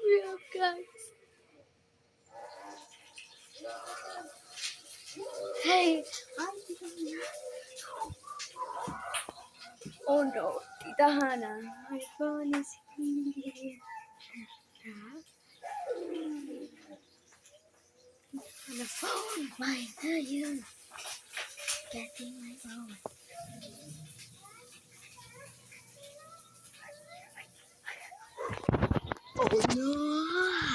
Yeah, guys. Hey, oh no, Tita Hannah, my phone is ringing. On the phone, why are you getting my phone? Oh no!